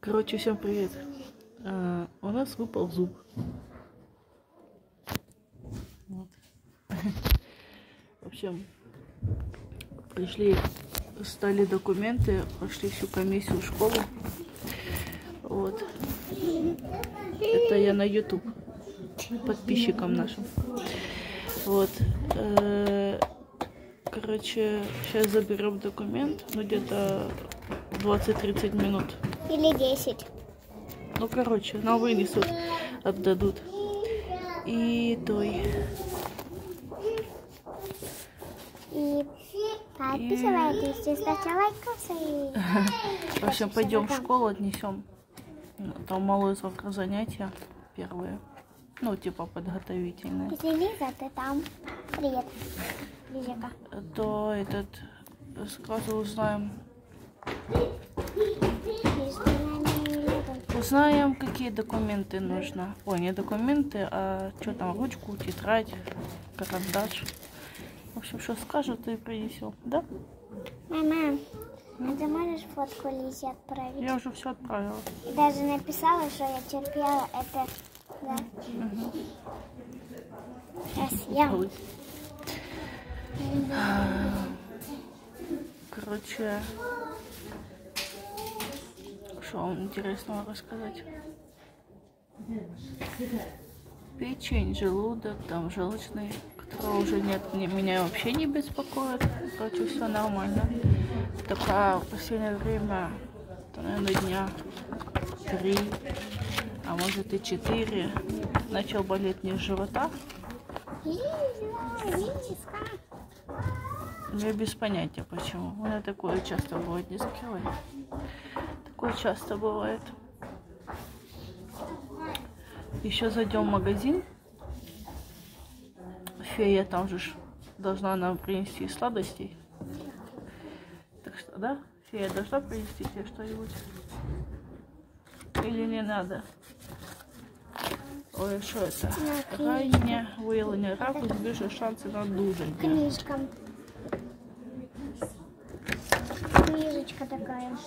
Короче, всем привет. У нас выпал зуб. Вот. В общем, пришли, стали документы, прошли всю комиссию в школу. Вот. Это я на YouTube подписчикам нашим. Вот. Короче, сейчас заберем документ, ну где-то 20-30 минут. Или 10. Ну, короче, нам вынесут, отдадут. И той. И подписывайтесь, ставьте лайков. В общем, пойдем в школу, отнесем. Там малое завтра занятия первые. Ну, типа подготовительные. Если Лиза, ты там. Привет, Лизика. То этот сразу узнаем. Узнаем, какие документы нужно. Ой, не документы, а что там, ручку, тетрадь, карандаш. В общем, что скажут, и принесем, да? Мама, а ты можешь фотку Лизе отправить? Я уже все отправила. И даже написала, что я терпела это, да? Угу. Сейчас я. Короче, что вам интересного рассказать? Печень, желудок, там желчный, которого уже нет, меня вообще не беспокоит. Короче, все нормально. Только в последнее время, наверное, дня 3, а может и 4, начал болеть низ живота. Я без понятия почему. У меня такое часто бывает, не скрывай. Такое часто бывает. Еще зайдем в магазин. Фея там же должна нам принести сладостей. Так что, да? Фея должна принести тебе что-нибудь? Или не надо? Ой, что это? Ранее выявление раку збільшує шанси на одужання. Книжка. Книжечка такая.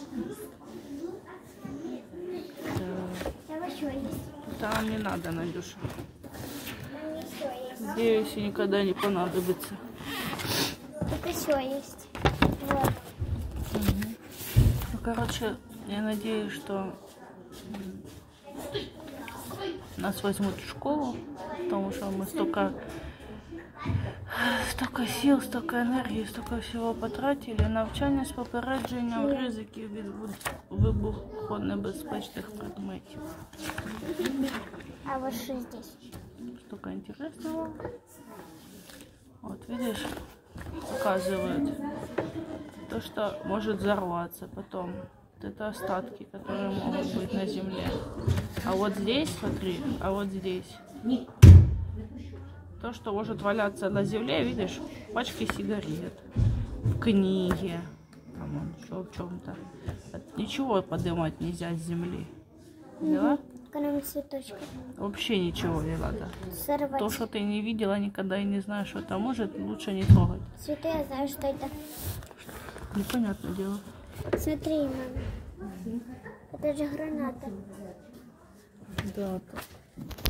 Там еще есть. Там не надо, Надюша. Там еще есть. Надеюсь, и никогда не понадобится. Тут еще есть. Вот. Ну, короче, я надеюсь, что нас возьмут в школу, потому что мы столько сил, столько энергии, столько всего потратили. Навчання з попередженням ризиків від вибухонебезпечних предметів. А вот что здесь? Столько интересного. Вот видишь, показывают то, что может взорваться потом. Вот это остатки, которые могут быть на земле. А вот здесь, смотри, а вот здесь. То, что может валяться на земле, видишь, пачки сигарет, в книге, там еще в чем-то. Ничего поднимать нельзя с земли. Поняла? Кроме цветочка. Вообще ничего не надо. Сорвать. То, что ты не видела никогда и не знаешь, что это может, лучше не трогать. Цветы, я знаю, что это. Непонятное дело. Смотри, мама. Это же граната. Да,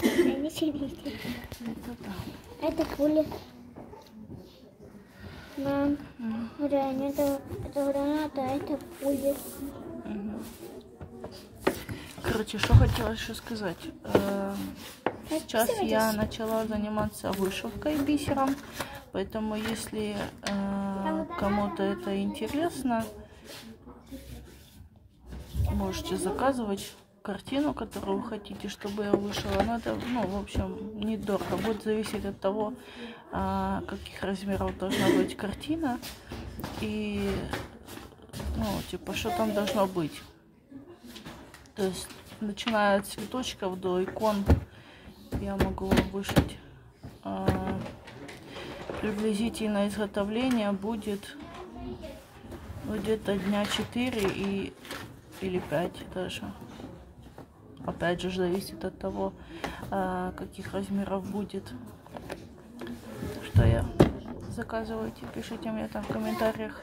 Я ничего не видела. это да. Это пули. Мам, реально, это граната, а это пули. Короче, что хотела еще сказать. Сейчас я начала заниматься вышивкой бисером, поэтому если кому-то это интересно, можете заказывать картину, которую вы хотите, чтобы я вышила. Но это, ну, в общем, недорого. Будет зависеть от того, каких размеров должна быть картина и, ну, типа, что там должно быть. То есть, начиная от цветочков до икон, я могу вышить. Приблизительно изготовление будет, ну, где-то дня 4 или 5 даже. Опять же, зависит от того, каких размеров будет. Что я заказывайте, пишите мне там в комментариях.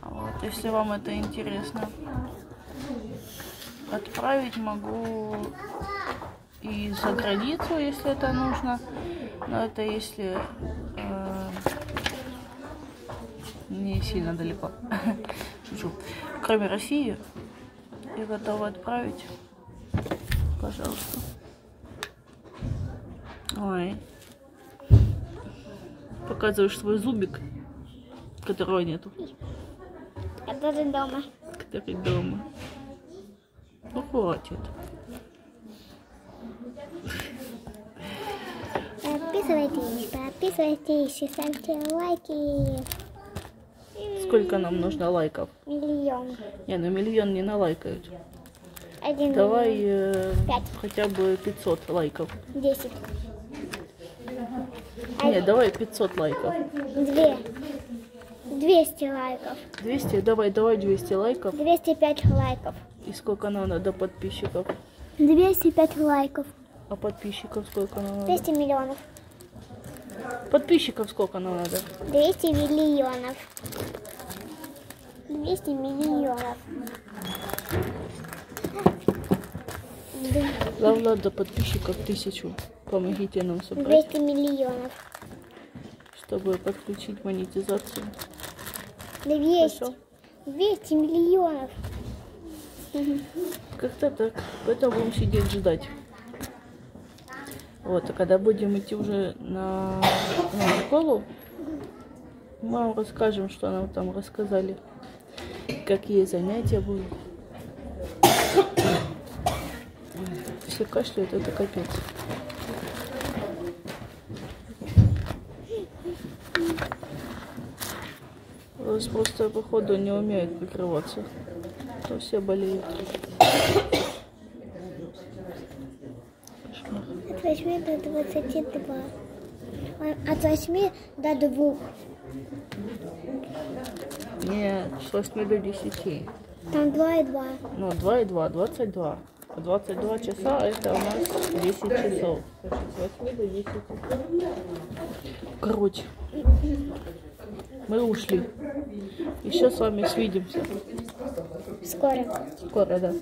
Вот, если вам это интересно. отправить могу и за границу, если это нужно. Но это если не сильно далеко. Шучу. Кроме России, я готова отправить. Пожалуйста. Ой. Показываешь свой зубик, которого нету. Который дома. Который дома. Ну хватит. Подписывайтесь и ставьте лайки. Сколько нам нужно лайков? 1 миллион. Не, ну миллион не налайкают. 1 Давай миллион. 5. хотя бы 500 лайков. 10. Не, давай 500 лайков. 200 лайков. 200? Давай 200 лайков. 205 лайков. И сколько нам надо подписчиков? 205 лайков. А подписчиков сколько нам надо? 200 миллионов. Подписчиков сколько нам надо? 200 миллионов. 200 миллионов. Главное, до подписчиков 1000. Помогите нам собрать, 200 миллионов. чтобы подключить монетизацию. 200. Хорошо? 200 миллионов. Как-то так. Поэтому будем сидеть ждать. Вот, а когда будем идти уже на школу, мы вам расскажем, что нам там рассказали. Какие занятия будут. Все кашляют, это капец. У нас просто, походу, не умеют прикрываться. То все болеют. От 8 до 22. От 8 до 2. Нет, с 8 до 10. Там 2 и 2. Ну, 2 и 2, 22. 22 часа это у нас 10 часов. С 8 до 10. Короче, мы ушли. Еще с вами свидимся. Скоро. Скоро, да.